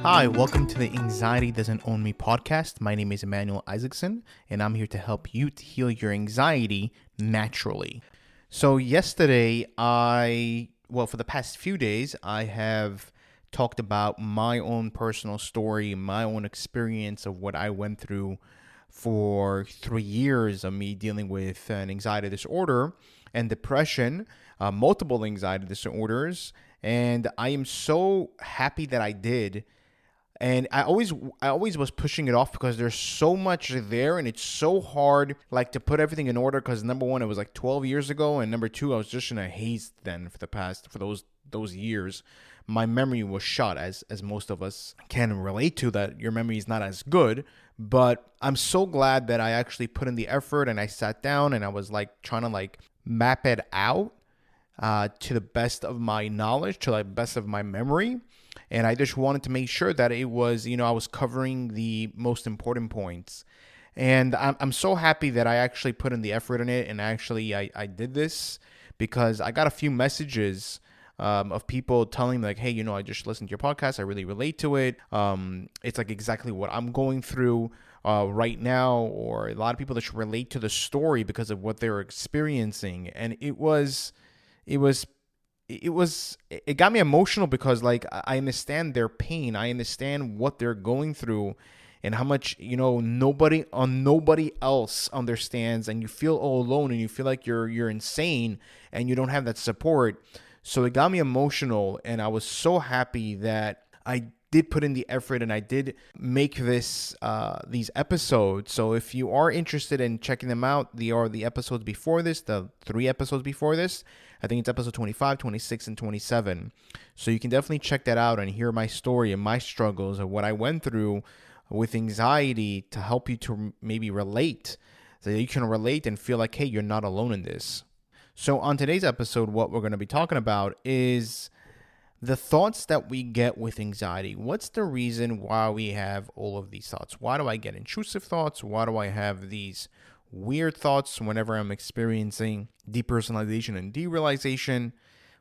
Hi, welcome to the Anxiety Doesn't Own Me podcast. My name is Emmanuel Isaacson, and I'm here to help you to heal your anxiety naturally. So, yesterday, for the past few days, I have talked about my own personal story, my own experience of what I went through for 3 years of me dealing with an anxiety disorder and depression, multiple anxiety disorders. And I am so happy that I did. And I always was pushing it off because there's so much there and it's so hard like to put everything in order because number one, it was like 12 years ago. And number two, I was just in a haze then for those years. My memory was shot as most of us can relate to that. Your memory is not as good, but I'm so glad that I actually put in the effort and I sat down and I was like trying to like map it out to the best of my knowledge, to the best of my memory. And I just wanted to make sure that it was, I was covering the most important points. And I'm so happy that I actually put in the effort in it. And actually, I did this because I got a few messages of people telling me like, hey, I just listened to your podcast. I really relate to it. It's like exactly what I'm going through right now. Or a lot of people that should relate to the story because of what they're experiencing. And it got me emotional because like I understand their pain. I understand what they're going through and how much, nobody else understands, and you feel all alone and you feel like you're insane and you don't have that support. So it got me emotional, and I was so happy that I did put in the effort and I did make these episodes. So if you are interested in checking them out, they are the episodes before this, the 3 episodes before this. I think it's episode 25, 26, and 27. So you can definitely check that out and hear my story and my struggles and what I went through with anxiety to help you to maybe relate, so that you can relate and feel like, hey, you're not alone in this. So on today's episode, what we're going to be talking about is the thoughts that we get with anxiety. What's the reason why we have all of these thoughts? Why do I get intrusive thoughts? Why do I have these weird thoughts whenever I'm experiencing depersonalization and derealization?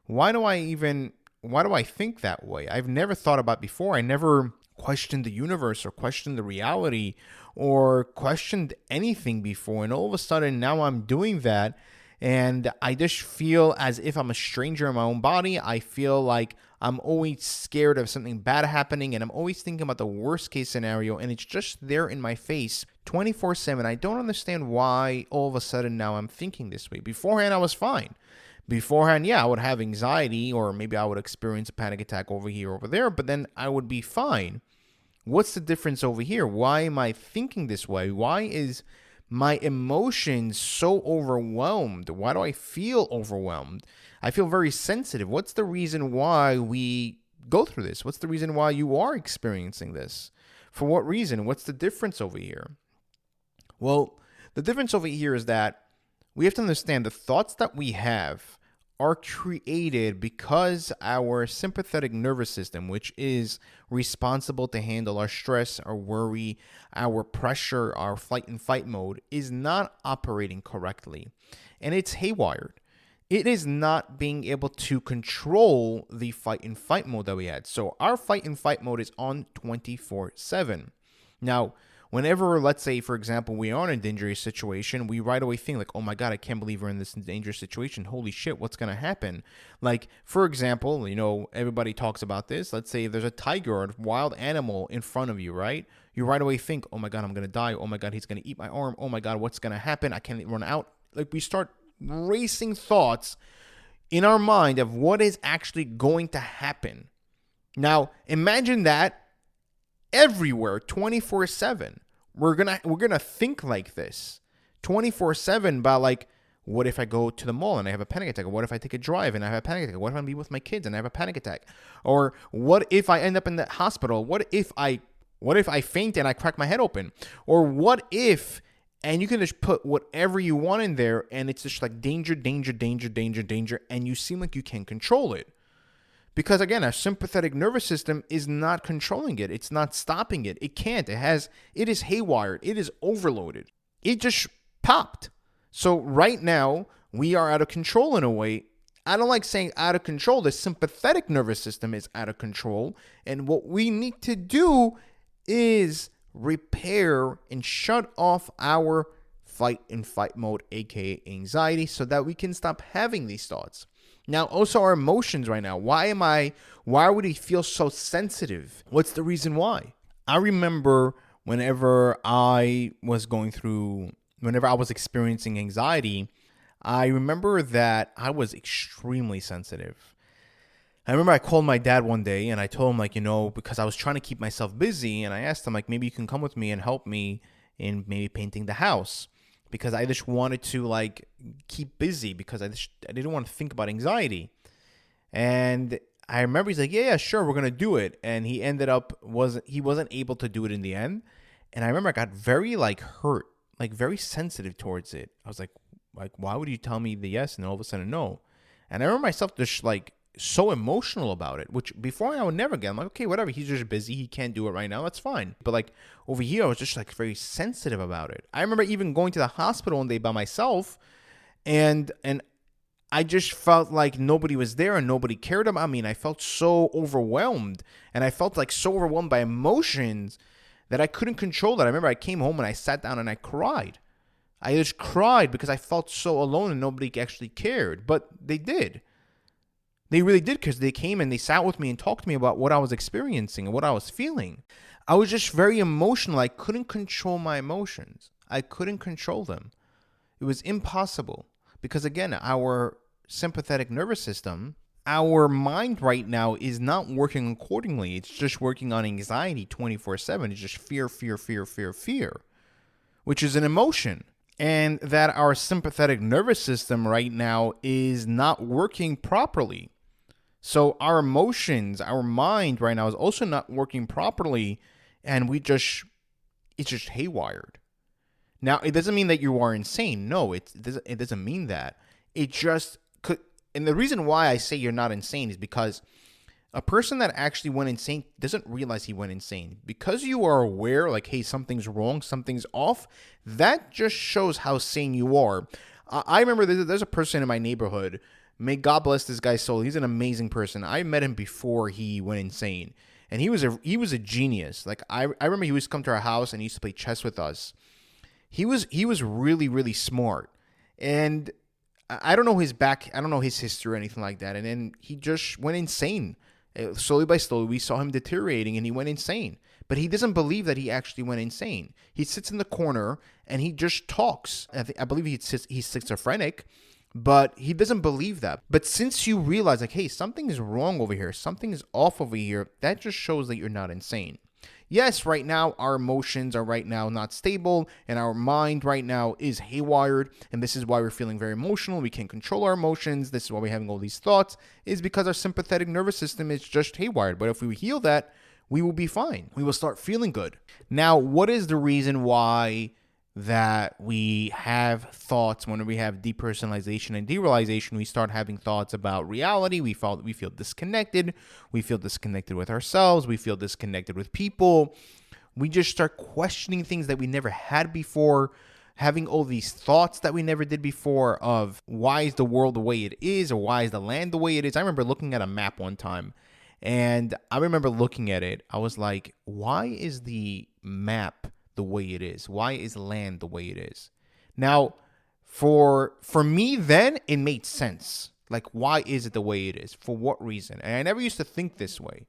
Why do I think that way? I've never thought about before. I never questioned the universe or questioned the reality or questioned anything before. And all of a sudden now I'm doing that. And I just feel as if I'm a stranger in my own body. I feel like I'm always scared of something bad happening, and I'm always thinking about the worst case scenario, and it's just there in my face 24/7. I don't understand why all of a sudden now I'm thinking this way. Beforehand, I was fine. Beforehand, I would have anxiety, or maybe I would experience a panic attack over here, over there, but then I would be fine. What's the difference over here? Why am I thinking this way? Why is my emotions so overwhelmed? Why do I feel overwhelmed? I feel very sensitive. What's the reason why we go through this? What's the reason why you are experiencing this? For what reason? What's the difference over here? Well, the difference over here is that we have to understand the thoughts that we have are created because our sympathetic nervous system, which is responsible to handle our stress, our worry, our pressure, our flight and fight mode, is not operating correctly. And it's haywired. It is not being able to control the fight and fight mode that we had. So our fight and fight mode is on 24/7. Now, whenever, let's say, for example, we are in a dangerous situation, we right away think like, oh my God, I can't believe we're in this dangerous situation. Holy shit, what's going to happen? Like, for example, everybody talks about this. Let's say there's a tiger or a wild animal in front of you, right? You right away think, oh my God, I'm going to die. Oh my God, he's going to eat my arm. Oh my God, what's going to happen? I can't run out. Like, we start racing thoughts in our mind of what is actually going to happen. Now, imagine that everywhere, 24/7. We're gonna think like this 24/7 about like, what if I go to the mall and I have a panic attack? Or what if I take a drive and I have a panic attack? What if I be with my kids and I have a panic attack? Or what if I end up in the hospital? What if I faint and I crack my head open? Or what if, and you can just put whatever you want in there, and it's just like danger, danger, danger, danger, danger, and you seem like you can't control it. Because again, our sympathetic nervous system is not controlling it. It's not stopping it. It can't. It is haywired. It is overloaded. It just popped. So right now, we are out of control in a way I don't like saying out of control. The sympathetic nervous system is out of control. And what we need to do is repair and shut off our fight and fight mode, aka anxiety, so that we can stop having these thoughts. Now, also our emotions right now. Why would we feel so sensitive? What's the reason why? I remember whenever I was experiencing anxiety, I remember that I was extremely sensitive. I remember I called my dad one day and I told him, because I was trying to keep myself busy, and I asked him, maybe you can come with me and help me in maybe painting the house, because I just wanted to keep busy, because I didn't want to think about anxiety. And I remember he's like, yeah, sure, we're going to do it. And he wasn't able to do it in the end. And I remember I got very hurt, very sensitive towards it. I was like, why would you tell me the yes and all of a sudden no? And I remember myself just so emotional about it, which before I would never get. I'm like, okay, whatever. He's just busy. He can't do it right now. That's fine. But over here, I was just very sensitive about it. I remember even going to the hospital one day by myself, and I just felt like nobody was there and nobody cared about me. And I felt so overwhelmed, and I felt so overwhelmed by emotions that I couldn't control that. I remember I came home and I sat down and I cried. I just cried because I felt so alone and nobody actually cared. But they did. They really did, because they came and they sat with me and talked to me about what I was experiencing and what I was feeling. I was just very emotional. I couldn't control my emotions. I couldn't control them. It was impossible because, again, our sympathetic nervous system, our mind right now is not working accordingly. It's just working on anxiety 24/7. It's just fear, fear, fear, fear, fear, which is an emotion. And that our sympathetic nervous system right now is not working properly. So our emotions, our mind right now is also not working properly, and it's just haywired. Now, it doesn't mean that you are insane. No, it doesn't mean that. It just could. And the reason why I say you're not insane is because a person that actually went insane doesn't realize he went insane. Because you are aware, hey, something's wrong, something's off, that just shows how sane you are. I remember there's a person in my neighborhood. May God bless this guy's soul. He's an amazing person. I met him before he went insane. And he was a genius. I remember he used to come to our house and he used to play chess with us. He was really, really smart. And I don't know his history or anything like that. And then he just went insane. Slowly by slowly, we saw him deteriorating and he went insane. But he doesn't believe that he actually went insane. He sits in the corner and he just talks. I believe he's schizophrenic, but he doesn't believe that. But since you realize, hey, something is wrong over here, something is off over here, that just shows that you're not insane. Yes, right now, our emotions are right now not stable, and our mind right now is haywired, and this is why we're feeling very emotional. We can't control our emotions. This is why we're having all these thoughts, is because our sympathetic nervous system is just haywired. But if we heal that, we will be fine. We will start feeling good. Now, what is the reason why that we have thoughts when we have depersonalization and derealization? We start having thoughts about reality. We feel disconnected. We feel disconnected with ourselves. We feel disconnected with people. We just start questioning things that we never had before, having all these thoughts that we never did before of why is the world the way it is, or why is the land the way it is. I remember looking at a map one time, and I remember looking at it. I was like, why is the map the way it is? Why is land the way it is? Now, for me then, it made sense. Why is it the way it is? For what reason? And I never used to think this way.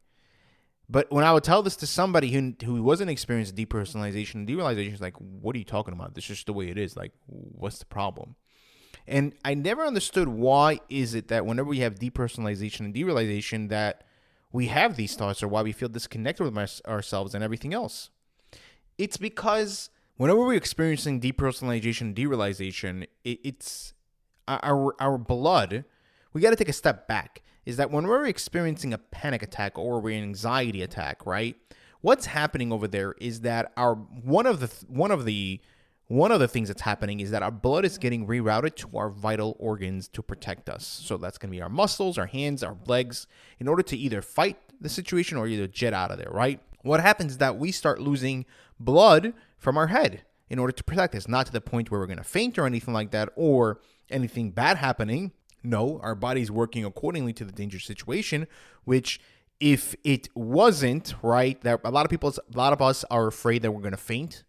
But when I would tell this to somebody who wasn't experiencing depersonalization and derealization, it's like, what are you talking about? This is just the way it is. What's the problem? And I never understood why is it that whenever we have depersonalization and derealization that we have these thoughts, or why we feel disconnected with ourselves and everything else. It's because whenever we're experiencing depersonalization and derealization, it's our blood. We got to take a step back. Is that when we're experiencing a panic attack or an anxiety attack, right? What's happening over there is that one of the things that's happening is that our blood is getting rerouted to our vital organs to protect us. So that's going to be our muscles, our hands, our legs, in order to either fight the situation or either jet out of there, right? What happens is that we start losing blood from our head in order to protect us, not to the point where we're going to faint or anything like that, or anything bad happening. No, our body's working accordingly to the dangerous situation, which if it wasn't, right, that a lot of us are afraid that we're going to faint,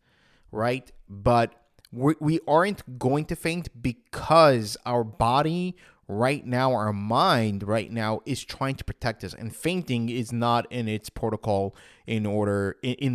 right? But we aren't going to faint because our body right now, our mind right now is trying to protect us. And fainting is not in its protocol in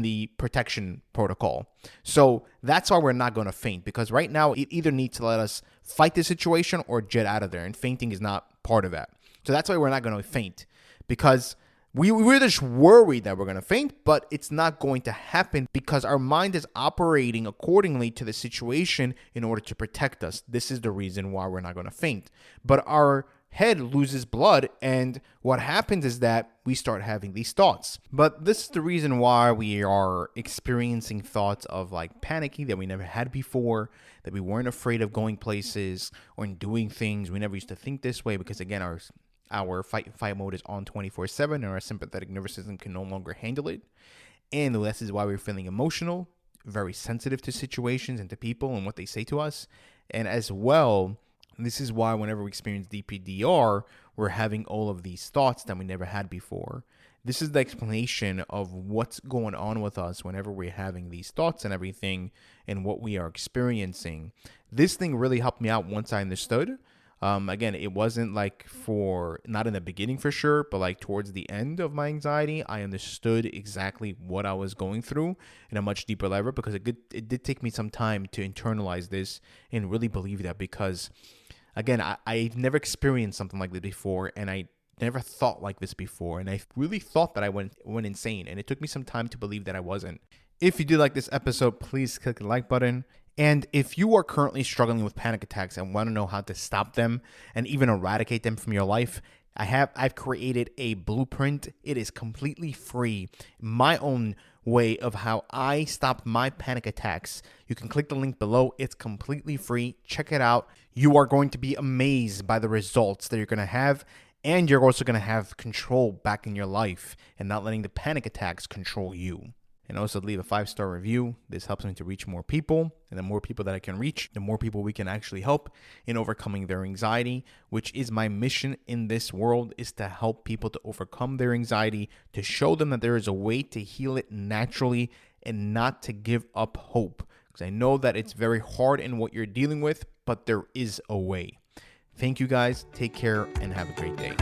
the protection protocol. So that's why we're not going to faint, because right now it either needs to let us fight the situation or jet out of there. And fainting is not part of that. So that's why we're not going to faint, because we're just worried that we're going to faint, but it's not going to happen because our mind is operating accordingly to the situation in order to protect us. This is the reason why we're not going to faint. But our head loses blood, and what happens is that we start having these thoughts. But this is the reason why we are experiencing thoughts of like panicky that we never had before, that we weren't afraid of going places or doing things. We never used to think this way because, again, our fight mode is on 24/7, and our sympathetic nervous system can no longer handle it. And this is why we're feeling emotional, very sensitive to situations and to people and what they say to us. And as well, this is why whenever we experience DPDR, we're having all of these thoughts that we never had before. This is the explanation of what's going on with us whenever we're having these thoughts and everything and what we are experiencing. This thing really helped me out once I understood. Again, it wasn't like not in the beginning for sure, but like towards the end of my anxiety, I understood exactly what I was going through in a much deeper level, because it did take me some time to internalize this and really believe that, because again, I've never experienced something like this before, and I never thought like this before, and I really thought that I went insane, and it took me some time to believe that I wasn't. If you did like this episode, please click the like button. And if you are currently struggling with panic attacks and want to know how to stop them and even eradicate them from your life, I've created a blueprint. It is completely free. My own way of how I stopped my panic attacks. You can click the link below. It's completely free. Check it out. You are going to be amazed by the results that you're going to have. And you're also going to have control back in your life and not letting the panic attacks control you. And also leave a 5-star review. This helps me to reach more people. And the more people that I can reach, the more people we can actually help in overcoming their anxiety, which is my mission in this world, is to help people to overcome their anxiety, to show them that there is a way to heal it naturally and not to give up hope. Because I know that it's very hard in what you're dealing with, but there is a way. Thank you guys. Take care and have a great day.